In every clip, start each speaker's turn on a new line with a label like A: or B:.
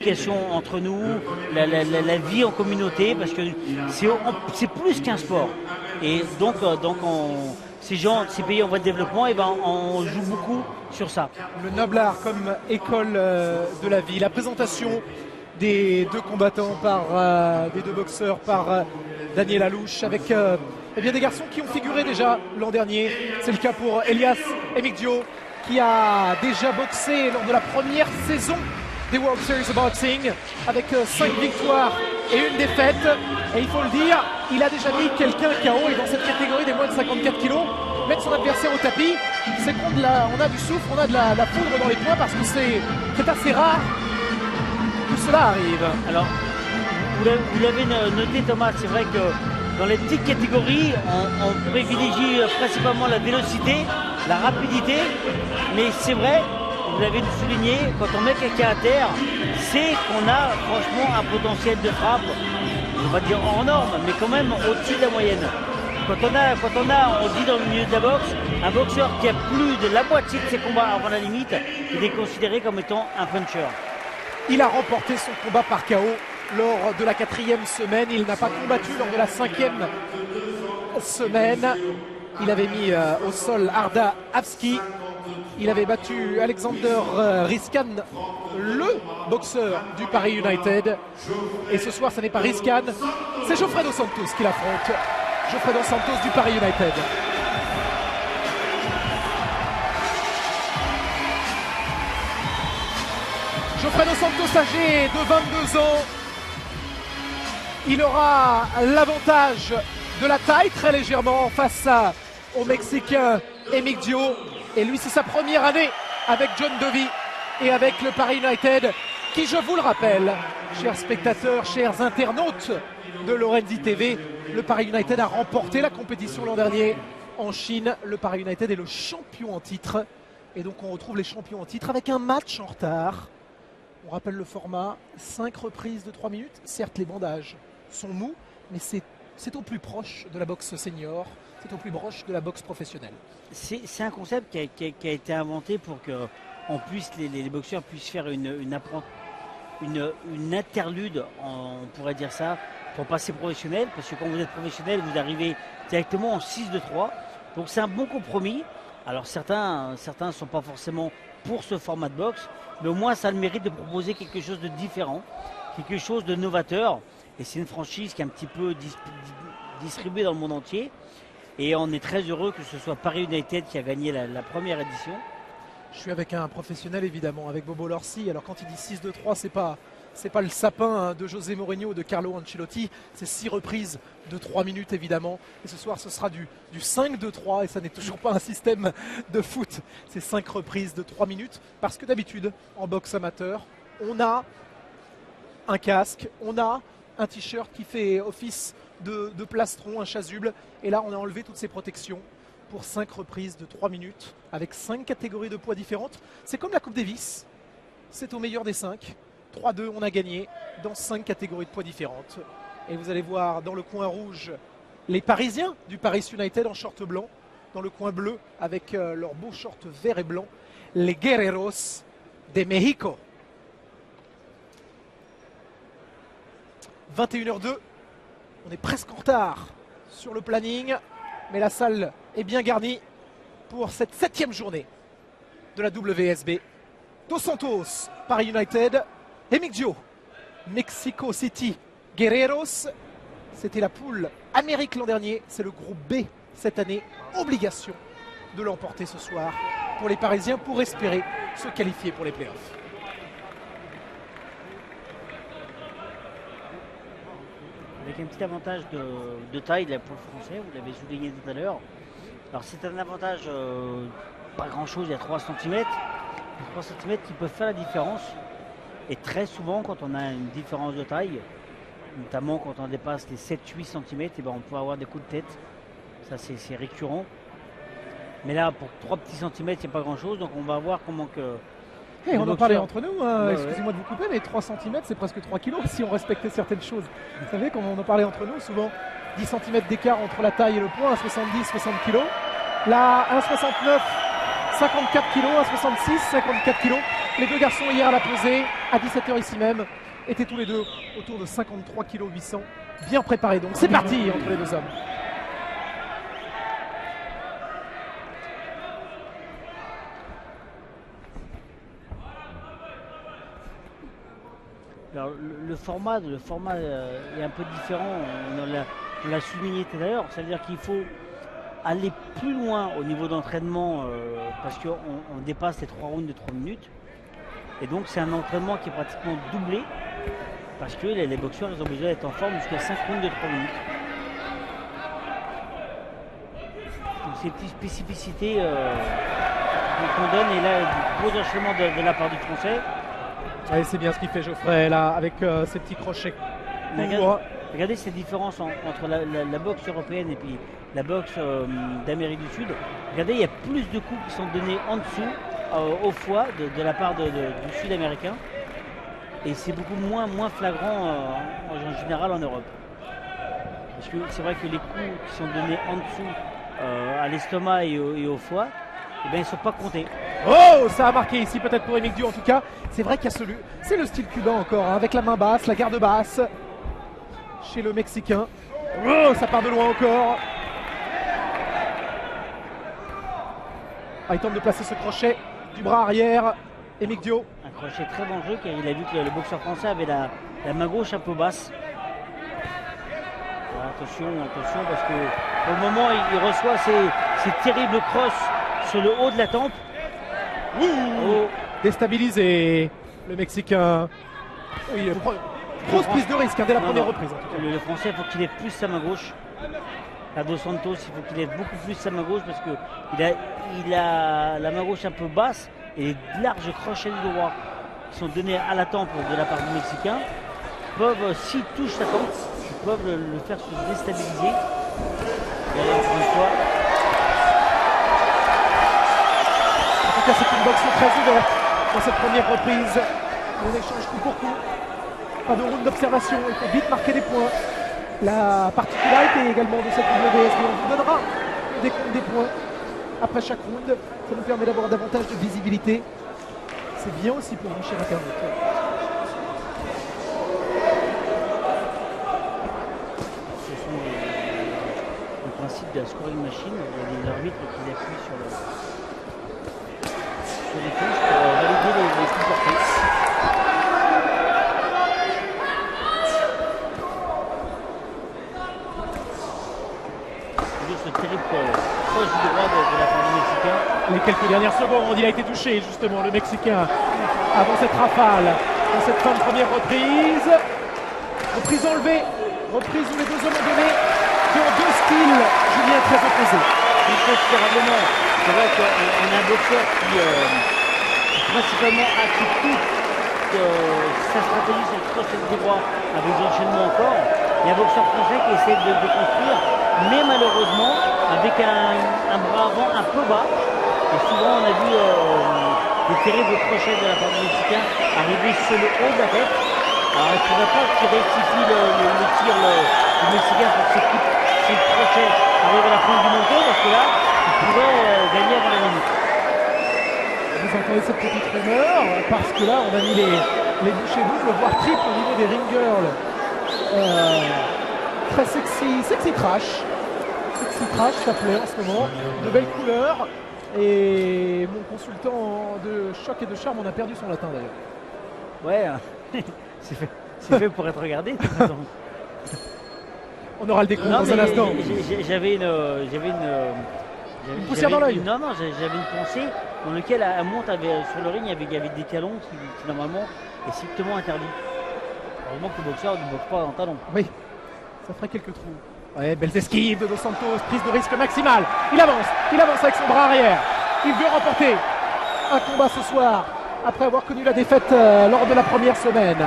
A: communication entre nous, la vie en communauté, parce que c'est plus qu'un sport. Et donc ces pays en voie de développement, et ben, on joue beaucoup sur ça.
B: Le noble art comme école de la vie. La présentation des deux combattants des deux boxeurs par Daniel Alouche avec eh bien des garçons qui ont figuré déjà l'an dernier. C'est le cas pour Elias Emigdio qui a déjà boxé lors de la première saison des World Series of Boxing avec 5 victoires et 1 défaite. Et il faut le dire, il a déjà mis quelqu'un KO et dans cette catégorie des moins de 54 kilos, mettre son adversaire au tapis, c'est qu'on a du souffle, on a de la poudre dans les poings parce que c'est assez rare que cela arrive.
A: Alors, vous l'avez noté Thomas, c'est vrai que dans les petites catégories, on privilégie principalement la vélocité, la rapidité, mais c'est vrai, vous l'avez souligné, quand on met quelqu'un à terre, c'est qu'on a franchement un potentiel de frappe, on va dire hors norme, mais quand même au-dessus de la moyenne. Quand on dit dans le milieu de la boxe, un boxeur qui a plus de la moitié de ses combats avant la limite, il est considéré comme étant un puncher.
B: Il a remporté son combat par KO lors de la 4e semaine. Il n'a pas combattu lors de la 5e semaine. Il avait mis au sol Arda Avski. Il avait battu Alexander Riskan, le boxeur du Paris United. Et ce soir, ce n'est pas Riskan, c'est Geoffrey Dos Santos qui l'affronte. Geoffrey Dos Santos du Paris United. Geoffrey Dos Santos, âgé de 22 ans, il aura l'avantage de la taille très légèrement face au Mexicain Emigdio. Et lui, c'est sa première année avec John Dovey et avec le Paris United, qui, je vous le rappelle, chers spectateurs, chers internautes de Lorenzi TV, le Paris United a remporté la compétition l'an dernier en Chine. Le Paris United est le champion en titre. Et donc on retrouve les champions en titre avec un match en retard. On rappelle le format, 5 reprises de 3 minutes. Certes, les bandages sont mous, mais c'est au plus proche de la boxe senior, c'est au plus proche de la boxe professionnelle.
A: C'est un concept qui a été inventé pour que les boxeurs puissent faire une interlude, on pourrait dire ça, pour passer professionnel, parce que quand vous êtes professionnel, vous arrivez directement en 6-2-3. Donc c'est un bon compromis. Alors certains ne sont pas forcément pour ce format de boxe, mais au moins ça a le mérite de proposer quelque chose de différent, quelque chose de novateur. Et c'est une franchise qui est un petit peu distribuée dans le monde entier. Et on est très heureux que ce soit Paris United qui a gagné la première édition.
B: Je suis avec un professionnel évidemment, avec Bobo Lorsi. Alors quand il dit 6-2-3, c'est pas le sapin de José Mourinho ou de Carlo Ancelotti. C'est 6 reprises de 3 minutes évidemment. Et ce soir ce sera du 5-2-3 et ça n'est toujours pas un système de foot. C'est 5 reprises de 3 minutes parce que d'habitude en boxe amateur, on a un casque, on a un t-shirt qui fait office de plastron, un chasuble. Et là on a enlevé toutes ces protections pour 5 reprises de 3 minutes avec 5 catégories de poids différentes. C'est comme la Coupe Davis, c'est au meilleur des 5. 3-2, on a gagné dans 5 catégories de poids différentes. Et vous allez voir dans le coin rouge les Parisiens du Paris United en short blanc. Dans le coin bleu avec leur beau short vert et blanc, les Guerreros de Mexico. 21h02, on est presque en retard sur le planning, mais la salle est bien garnie pour cette 7e journée de la WSB. Dos Santos, Paris United, Emigdio, Mexico City, Guerreros. C'était la poule Amérique l'an dernier, c'est le groupe B cette année. Obligation de l'emporter ce soir pour les Parisiens pour espérer se qualifier pour les playoffs.
A: Avec un petit avantage de taille là, pour le français, vous l'avez souligné tout à l'heure. Alors c'est un avantage, pas grand chose, il y a 3 cm. 3 cm qui peuvent faire la différence. Et très souvent, quand on a une différence de taille, notamment quand on dépasse les 7-8 cm, et ben on peut avoir des coups de tête. Ça c'est récurrent. Mais là, pour 3 petits centimètres, c'est pas grand chose. Donc on va voir comment que...
B: Hey, on en parlait entre nous, hein. Excusez-moi de vous couper, mais 3 cm c'est presque 3 kg si on respectait certaines choses. Vous savez, quand on en parlait entre nous, souvent 10 cm d'écart entre la taille et le poids, 1,70, 60 kg. Là, 1,69, 54 kg, 1,66, 54 kg. Les deux garçons hier à la pesée, à 17h ici même, étaient tous les deux autour de 53 kg 800, bien préparés. Donc c'est parti entre les deux hommes.
A: Alors, le format est un peu différent, on l'a souligné tout à l'heure, c'est-à-dire qu'il faut aller plus loin au niveau d'entraînement parce qu'on dépasse les 3 rounds de 3 minutes. Et donc c'est un entraînement qui est pratiquement doublé parce que les boxeurs ils ont besoin d'être en forme jusqu'à 5 rounds de 3 minutes. Donc ces petites spécificités qu'on donne, et là gros enchaînement de la part du Français.
B: Ouais, c'est bien ce qu'il fait Geoffrey là avec ses petits crochets courts.
A: Regardez ces différences entre la boxe européenne et puis la boxe d'Amérique du Sud. Regardez, il y a plus de coups qui sont donnés en dessous au foie de la part du Sud-Américain. Et c'est beaucoup moins flagrant en général en Europe. Parce que c'est vrai que les coups qui sont donnés en dessous à l'estomac et au foie, eh bien, ils ne sont pas comptés.
B: Oh, ça a marqué ici peut-être pour Émile Diou en tout cas. C'est vrai qu'il y a c'est le style cubain encore, hein, avec la main basse, la garde basse chez le Mexicain. Oh, ça part de loin encore. Ah, il tente de placer ce crochet du bras arrière. Émile Diou.
A: Un crochet très dangereux car il a vu que le boxeur français avait la main gauche un peu basse. Alors, attention parce que pour le moment il reçoit ces terribles crosses sur le haut de la tempe.
B: Oh. Déstabilisé le Mexicain. Oui, grosse prise de risque dès la première reprise.
A: Le Français, il faut qu'il lève plus sa main gauche. À Dos Santos, il faut qu'il lève beaucoup plus sa main gauche parce qu'il a la main gauche un peu basse et les larges crochets du droit qui sont donnés à la tempe de la part du Mexicain peuvent, s'ils touchent sa tempe, peuvent le faire se déstabiliser. Et encore une fois.
B: En tout cas, c'est une boxe très ouverte dans cette première reprise. On échange coup pour coup. Pas de round d'observation, il faut vite marquer des points. La particularité également de cette WSB, on vous donnera des points après chaque round. Ça nous permet d'avoir davantage de visibilité. C'est bien aussi pour vous, cher internaute.
A: Ce sont le principe de la scoring machine. Il y a des arbitres qui appuient sur les touches pour valider les coups portés. Ce terrible croche du droit de la part du Mexicain.
B: Les quelques dernières secondes, il a été touché justement le Mexicain avant cette rafale, dans cette fin de première reprise. Reprise enlevée, reprise où les deux hommes ont donné dans deux styles, Julien, très opposés.
A: Considérablement, c'est vrai qu'on a un boxeur qui principalement active toute sa stratégie sur le crochet du droit avec des enchaînements encore. Il y a un boxeur français qui essaie de construire, mais malheureusement avec un bras avant un peu bas. Et souvent on a vu des terribles crochets de la part du Mexicain arriver sur le haut de la tête. Alors il ne faudrait pas qu'il rectifie le tir du Mexicain pour que ses crochets arrivent à la pointe du menton, parce que là il pourrait gagner avant la minute.
B: Vous entendez cette petite rumeur, parce que là on a mis les bouchées doubles, voire triple au niveau des ring girls. Très sexy trash. Sexy trash, ça plaît en ce moment. De belles couleurs. Et mon consultant de choc et de charme, on a perdu son latin d'ailleurs.
A: Ouais, c'est fait pour être regardé.
B: On aura le décompte dans un instant.
A: J'avais une
B: poussière dans l'œil.
A: Non, j'avais une pensée dans laquelle à monte sur le ring, il y avait des talons qui normalement est strictement interdit. Heureusement que le boxeur ne boxe pas en talon.
B: Oui, ça ferait quelques trous. Ouais, belles esquives de Dos Santos, prise de risque maximale. Il avance avec son bras arrière. Il veut remporter un combat ce soir, après avoir connu la défaite lors de la première semaine.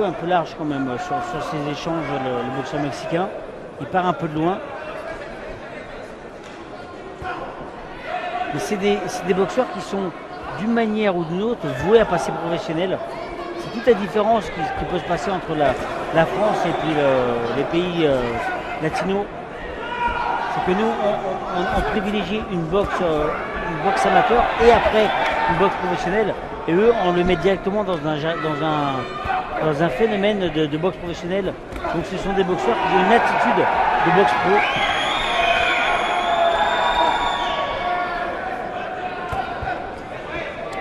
A: Un peu large quand même sur ces échanges, le boxeur mexicain. Il part un peu de loin. Mais c'est des boxeurs qui sont d'une manière ou d'une autre voués à passer professionnel. c'est toute la différence qui peut se passer entre la France et puis les pays latinos. C'est que nous, on privilégie une boxe amateur et après une boxe professionnelle. Et eux, on le met directement dans un phénomène de boxe professionnelle. Donc ce sont des boxeurs qui ont une attitude de boxe pro.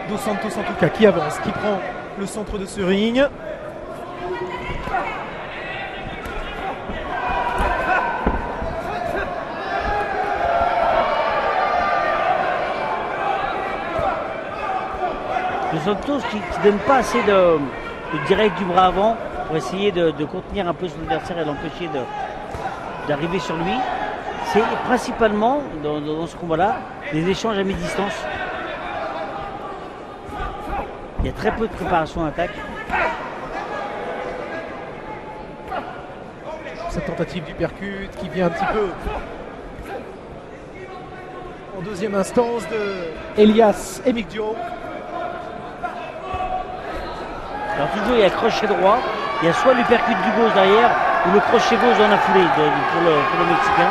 B: Dos Santos en tout cas qui avance, qui prend le centre de ce ring.
A: Dos Santos qui ne donne pas assez de direct du bras avant pour essayer de contenir un peu son adversaire et l'empêcher d'arriver sur lui. C'est principalement, dans ce combat-là, des échanges à mi-distance. Il y a très peu de préparation à l'attaque.
B: Cette tentative du percute qui vient un petit peu en deuxième instance de Elias Emigdio.
A: Alors toujours il y a crochet droit, il y a soit le percute du gauche derrière ou le crochet gauche dans la foulée pour le Mexicain.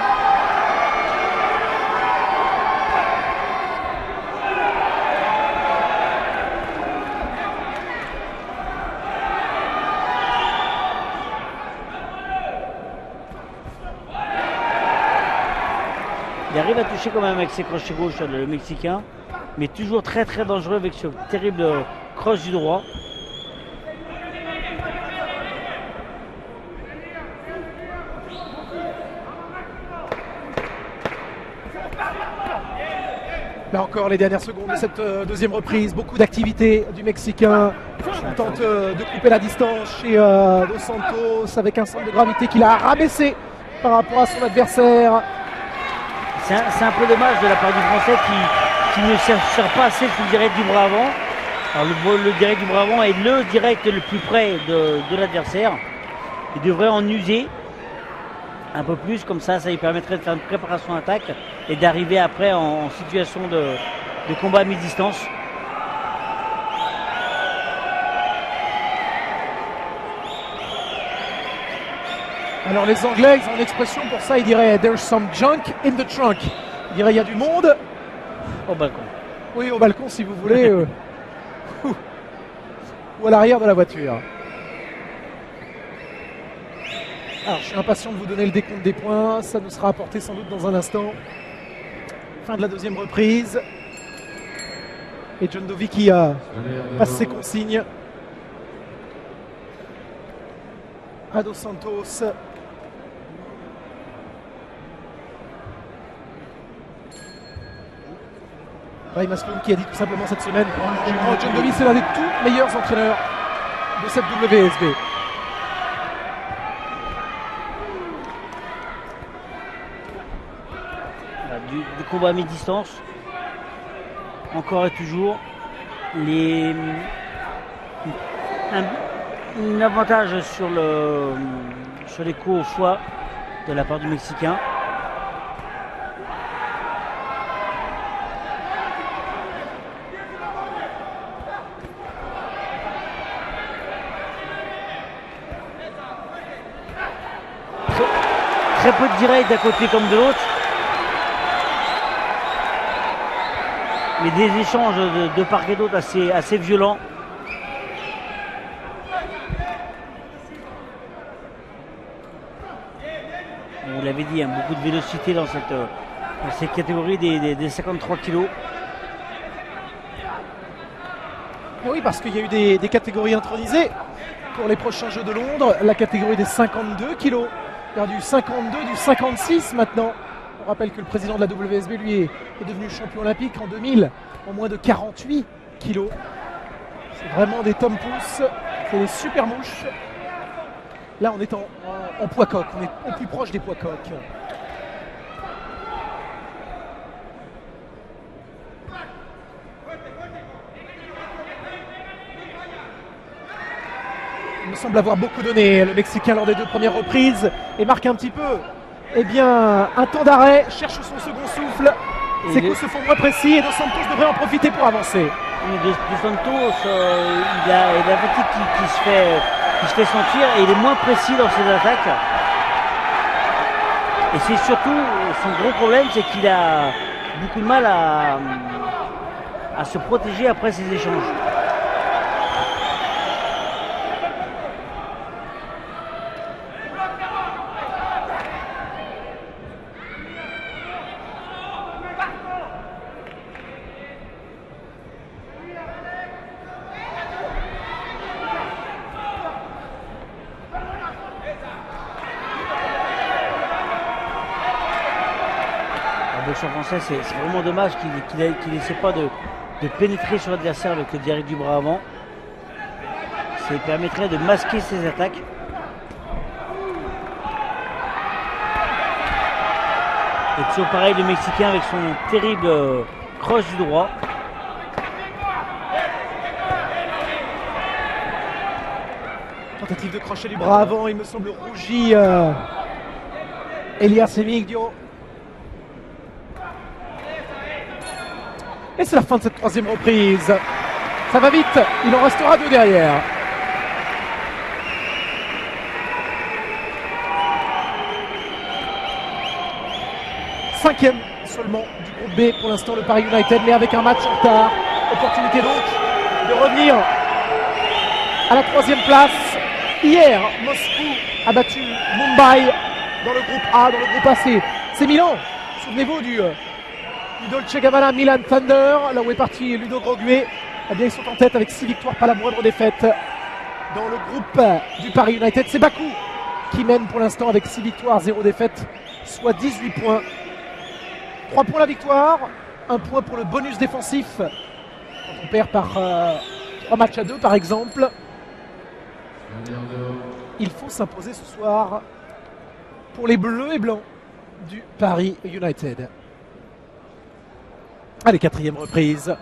A: Il arrive à toucher quand même avec ses crochets gauche le Mexicain, mais toujours très très dangereux avec ce terrible croche du droit.
B: Là encore les dernières secondes de cette deuxième reprise, beaucoup d'activité du Mexicain. On tente de couper la distance chez Dos Santos avec un centre de gravité qu'il a rabaissé par rapport à son adversaire.
A: C'est un peu dommage de la part du Français qui ne sert pas assez le direct du bras avant. Alors le direct du bras avant est le direct le plus près de l'adversaire. Il devrait en user un peu plus, comme ça lui permettrait de faire une préparation d'attaque et d'arriver après en situation de combat à mi-distance.
B: Alors les Anglais, ils ont une expression pour ça, ils diraient « There's some junk in the trunk ». Ils diraient « Il y a du monde ».
A: Au balcon.
B: Oui, au balcon si vous voulez. Ou à l'arrière de la voiture. Alors je suis impatient de vous donner le décompte des points, ça nous sera apporté sans doute dans un instant. Fin de la deuxième reprise. Et John Dovey qui passe ses consignes à Dos Santos. Ray Masloum qui a dit tout simplement cette semaine que John Dovey c'est l'un des tout meilleurs entraîneurs de cette WSB.
A: Du combat à mi-distance, encore et toujours, un avantage sur les coups au foie de la part du Mexicain. Très peu de direct d'un côté comme de l'autre. Mais des échanges de part et d'autre assez violents. Vous l'avez dit, hein, beaucoup de vélocité dans cette catégorie des 53 kilos.
B: Oui, parce qu'il y a eu des catégories intronisées pour les prochains Jeux de Londres. La catégorie des 52 kilos. Il y a du 52, du 56 maintenant. On rappelle que le président de la WSB, lui, est devenu champion olympique en 2000 en moins de 48 kilos. C'est vraiment des Tom Pouce, c'est des super mouches. Là, on est en poids coq, on est au plus proche des poids coqs. Il me semble avoir beaucoup donné, le Mexicain, lors des deux premières reprises, et marque un petit peu, eh bien, un temps d'arrêt, cherche son second souffle. Ses coups se font moins précis et Dos Santos devrait en profiter pour avancer.
A: Dos Santos, il a la fatigue qui se fait sentir et il est moins précis dans ses attaques. Et c'est surtout son gros problème, c'est qu'il a beaucoup de mal à se protéger après ses échanges. Le boxeur français, c'est vraiment dommage qu'il n'essaie pas de pénétrer sur l'adversaire avec le direct du bras avant. Ça lui permettrait de masquer ses attaques. Et toujours pareil, le Mexicain avec son terrible croche du droit.
B: Tentative de crochet du bras avant, il me semble rougi Elias Emigdio. Et c'est la fin de cette troisième reprise. Ça va vite, il en restera 2 derrière. Cinquième seulement du groupe B pour l'instant le Paris United, mais avec un match en retard. Opportunité donc de revenir à la 3e place. Hier, Moscou a battu Mumbai dans le groupe A, dans le groupe AC. C'est Milan, souvenez-vous du Dolce Gabbana Milan Thunder, là où est parti Ludo Groguet. Eh bien, ils sont en tête avec 6 victoires, pas la moindre défaite. Dans le groupe du Paris United, c'est Bakou qui mène pour l'instant avec 6 victoires, 0 défaite, soit 18 points. 3 points la victoire, 1 point pour le bonus défensif. Quand on perd par 3 matchs à 2 par exemple. Il faut s'imposer ce soir pour les bleus et blancs du Paris United. Allez, 4e reprise.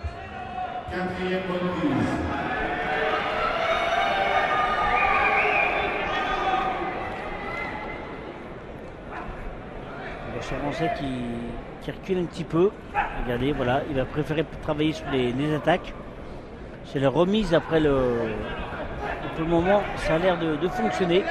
A: Le Français qui recule un petit peu. Regardez, voilà, il va préférer travailler sur les attaques. C'est la remise après pour le moment, ça a l'air de fonctionner.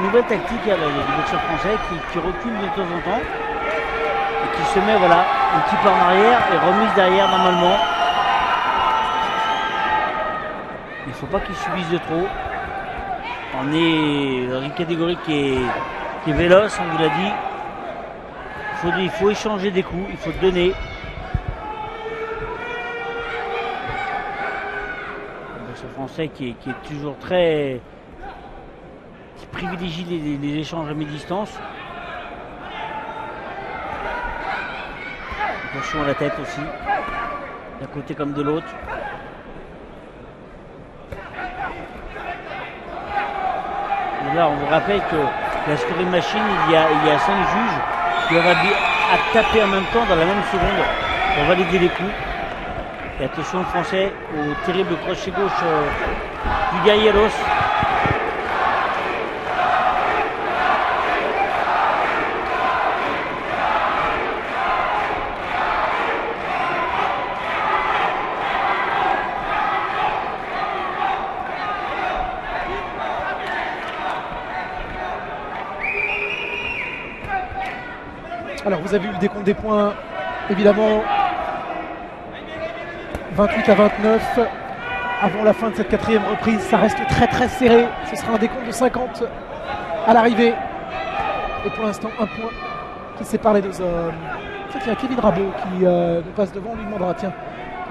A: Nouvelle tactique, il y a le boxeur français qui recule de temps en temps et qui se met voilà, un petit pas en arrière et remise derrière normalement. Il ne faut pas qu'il subisse de trop. On est dans une catégorie qui est véloce, on vous l'a dit. Il faut échanger des coups, il faut donner. Le boxeur français qui est toujours très... privilégie les échanges à mi-distance. Attention à la tête aussi, d'un côté comme de l'autre. Et là, on vous rappelle que la scoring machine, il y a 5 juges qui doivent taper en même temps dans la même seconde pour valider les coups. Et attention le français au terrible crochet gauche du Gallegos.
B: Alors vous avez eu le décompte des points, évidemment 28 à 29 avant la fin de cette 4e reprise, ça reste très très serré, ce sera un décompte de 50 à l'arrivée et pour l'instant un point qui sépare les deux hommes. En fait, il y a Kevin Rabault qui nous passe devant, on lui demandera tiens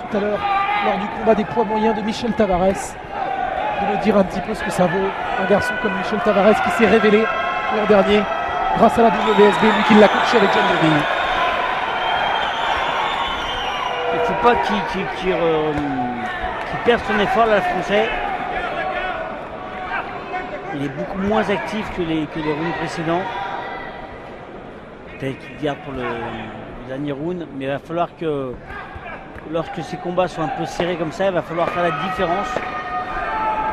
B: tout à l'heure lors du combat des poids moyens de Michel Tavares de nous dire un petit peu ce que ça vaut, un garçon comme Michel Tavares qui s'est révélé l'an dernier grâce à la WSB, lui qui l'a coaché avec John Levy.
A: Il ne faut pas qu'il perde son effort là, le français. Il est beaucoup moins actif que les rounds précédents. Peut-être qu'il garde pour le dernier round, mais il va falloir que lorsque ces combats sont un peu serrés comme ça, il va falloir faire la différence.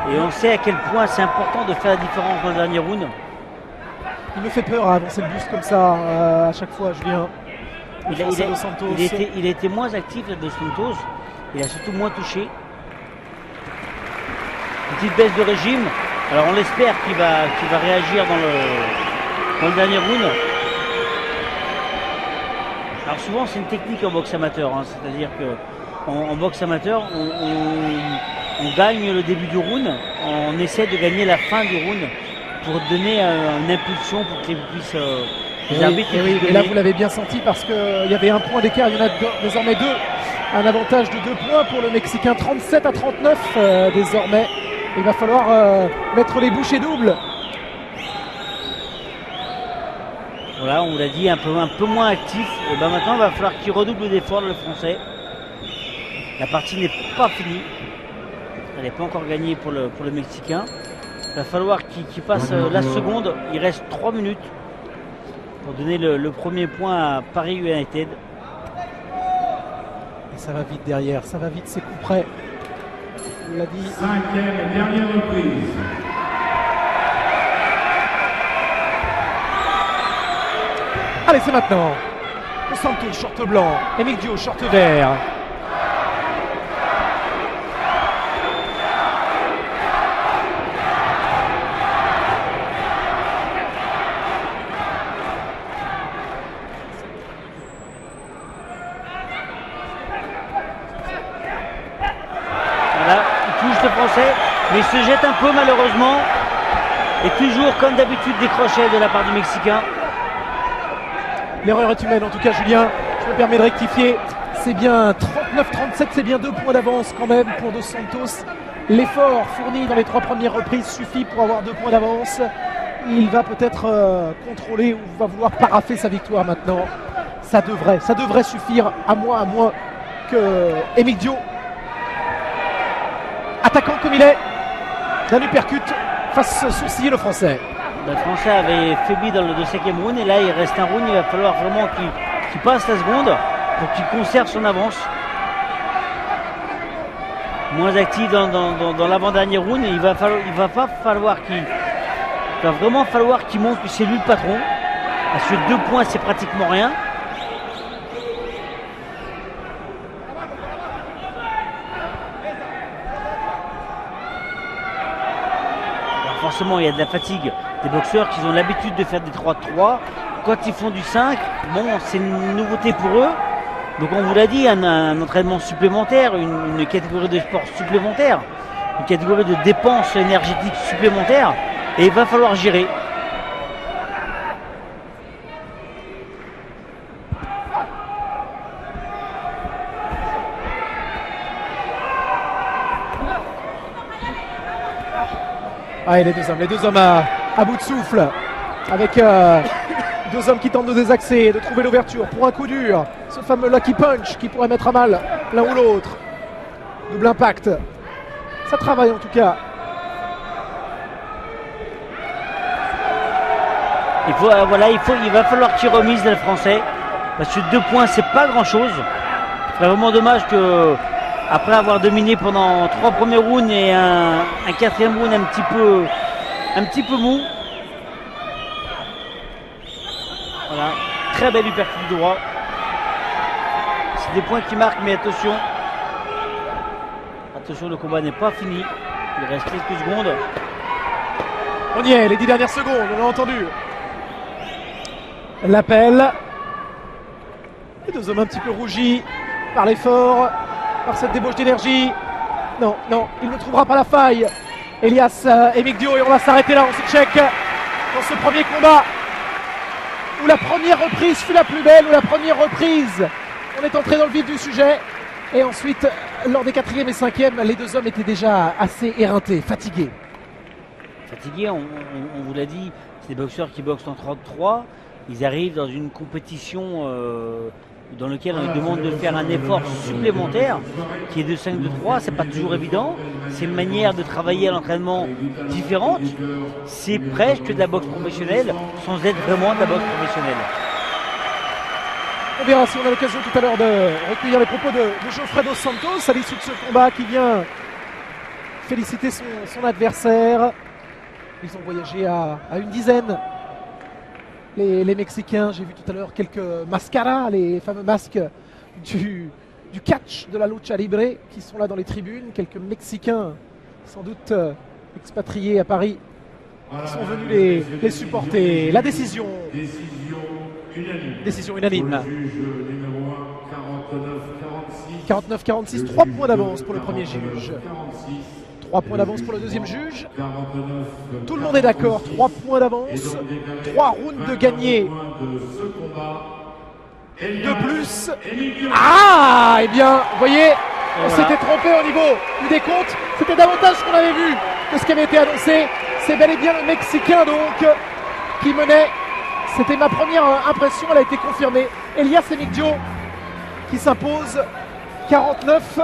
A: Et on sait à quel point c'est important de faire la différence dans le dernier round.
B: Il me fait peur à avancer le buste comme ça à chaque fois, Julien.
A: Il a été moins actif, là, Dos Santos. Il a surtout moins touché. Petite baisse de régime. Alors on l'espère qu'il va réagir dans le dernier round. Alors souvent c'est une technique en boxe amateur, hein, c'est-à-dire qu'en boxe amateur on gagne le début du round, on essaie de gagner la fin du round pour donner une impulsion pour que les arbitres
B: et là vous l'avez bien senti parce qu'il y avait un point d'écart, il y en a désormais deux. Un avantage de 2 points pour le Mexicain, 37-39 désormais. Il va falloir mettre les bouchées doubles.
A: Voilà, on vous l'a dit, un peu moins actif. Et ben maintenant, il va falloir qu'il redouble d'efforts, le Français. La partie n'est pas finie. Elle n'est pas encore gagnée pour le Mexicain. Il va falloir qu'il passe la seconde. Il reste 3 minutes pour donner le premier point à Paris United.
B: Et ça va vite derrière, ça va vite, c'est coup près. On l'a dit.
C: 5e et dernière reprise.
B: Allez, c'est maintenant. Dos Santos, short blanc. Emigdio, short vert.
A: Voilà, il touche le Français, mais il se jette un peu malheureusement. Et toujours, comme d'habitude, des crochets de la part du Mexicain.
B: L'erreur est humaine en tout cas, Julien. Je me permets de rectifier. C'est bien 39-37, c'est bien 2 points d'avance quand même pour Dos Santos. L'effort fourni dans les 3 premières reprises suffit pour avoir 2 points d'avance. Il va peut-être contrôler ou va vouloir paraffer sa victoire maintenant. Ça devrait suffire, à moins que Emigdio, attaquant comme il est, d'un uppercut, fasse sourciller le Français.
A: Le Français avait faibli dans le 5e round et là il reste un round, il va falloir vraiment qu'il passe la seconde pour qu'il conserve son avance. Moins actif dans l'avant-dernier round et il va vraiment falloir qu'il montre que c'est lui le patron. Parce que 2 points c'est pratiquement rien. Forcément, il y a de la fatigue des boxeurs qui ont l'habitude de faire des 3-3. Quand ils font du 5, bon, c'est une nouveauté pour eux. Donc on vous l'a dit, un entraînement supplémentaire, une catégorie de sport supplémentaire, une catégorie de dépenses énergétiques supplémentaires. Et il va falloir gérer.
B: Ah, et les deux hommes à bout de souffle, avec 2 hommes qui tentent de désaxer, de trouver l'ouverture pour un coup dur. Ce fameux lucky punch qui pourrait mettre à mal l'un ou l'autre. Double impact. Ça travaille en tout cas.
A: Il va falloir qu'il remise le Français. Parce que 2 points, c'est pas grand chose. C'est vraiment dommage que, après avoir dominé pendant 3 premiers rounds et un 4e round un petit peu mou. Voilà, très belle uppercut du droit. C'est des points qui marquent, mais attention. Attention, le combat n'est pas fini. Il reste quelques secondes.
B: On y est, les 10 dernières secondes, on l'a entendu. L'appel. Les 2 hommes un petit peu rougis par l'effort, par cette débauche d'énergie. Non, il ne trouvera pas la faille. Elias Emigdio, et on va s'arrêter là, on se check dans ce premier combat où la première reprise fut la plus belle, où la première reprise, on est entré dans le vif du sujet. Et ensuite, lors des 4e et 5e, les 2 hommes étaient déjà assez éreintés, fatigués.
A: Fatigués, on vous l'a dit, c'est des boxeurs qui boxent en 33. Ils arrivent dans une compétition dans laquelle on leur demande de faire un effort supplémentaire qui est de 5-2-3. C'est pas toujours évident. C'est une manière de travailler à l'entraînement différente. C'est presque de la boxe professionnelle sans être vraiment de la boxe professionnelle.
B: On verra si on a l'occasion tout à l'heure de recueillir les propos de Geoffrey Dos Santos à l'issue de ce combat qui vient féliciter son adversaire. Ils ont voyagé à une dizaine. Les Mexicains, j'ai vu tout à l'heure quelques mascaras, les fameux masques du catch de la lucha libre qui sont là dans les tribunes. Quelques Mexicains, sans doute expatriés à Paris, qui sont venus les supporter. La décision. Décision unanime. 49-46, 3 points d'avance pour le premier juge. 3 points d'avance pour le deuxième juge. Tout le monde est d'accord, 3 points d'avance. 3 rounds de gagnés. De plus. Ah, eh bien, vous voyez, on s'était trompé au niveau du décompte. C'était davantage ce qu'on avait vu que ce qui avait été annoncé. C'est bel et bien le Mexicain donc qui menait. C'était ma première impression, elle a été confirmée. Elias Emigdio qui s'impose 49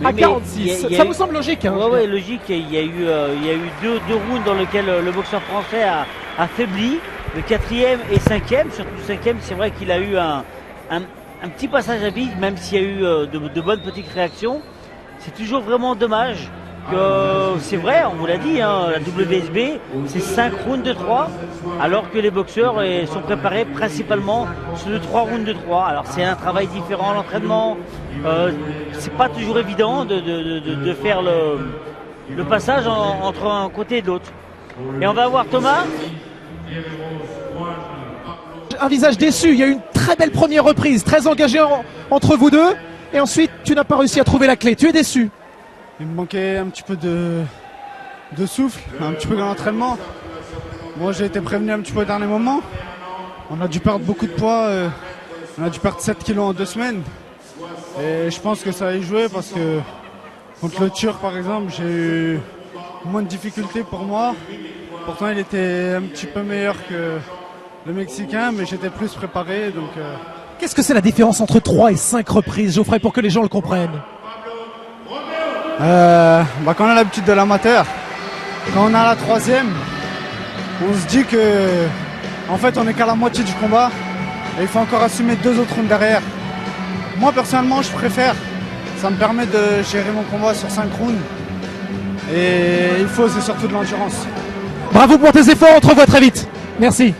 B: à 46. Ça vous semble logique, hein?
A: Oui, logique. Il y a eu deux rounds dans lesquels le boxeur français a faibli. Le 4e et 5e, surtout le 5e, c'est vrai qu'il a eu un petit passage à vide, même s'il y a eu de bonnes petites réactions. C'est toujours vraiment dommage que, c'est vrai, on vous l'a dit, hein, la WSB, c'est 5 rounds de 3, alors que les boxeurs sont préparés principalement sur de 3 rounds de 3. Alors c'est un travail différent, l'entraînement. C'est pas toujours évident de faire le passage entre un côté et l'autre. Et on va voir Thomas.
B: Un visage déçu, il y a eu une très belle première reprise, très engagée entre vous deux, et ensuite tu n'as pas réussi à trouver la clé, tu es déçu.
D: Il me manquait un petit peu de souffle, un petit peu dans l'entraînement. Moi j'ai été prévenu un petit peu au dernier moment. On a dû perdre beaucoup de poids, on a dû perdre 7 kilos en 2 semaines. Et je pense que ça a joué parce que contre le Turc par exemple, j'ai eu moins de difficultés pour moi. Pourtant il était un petit peu meilleur que le Mexicain, mais j'étais plus préparé. Donc,
B: Qu'est-ce que c'est la différence entre 3 et 5 reprises, Geoffrey, pour que les gens le comprennent?
D: Quand on a l'habitude de l'amateur, quand on a la 3e, on se dit que en fait on n'est qu'à la moitié du combat et il faut encore assumer 2 autres rounds derrière. Moi personnellement je préfère, ça me permet de gérer mon combat sur 5 rounds et il faut, c'est surtout de l'endurance.
B: Bravo pour tes efforts, on te revoit très vite. Merci.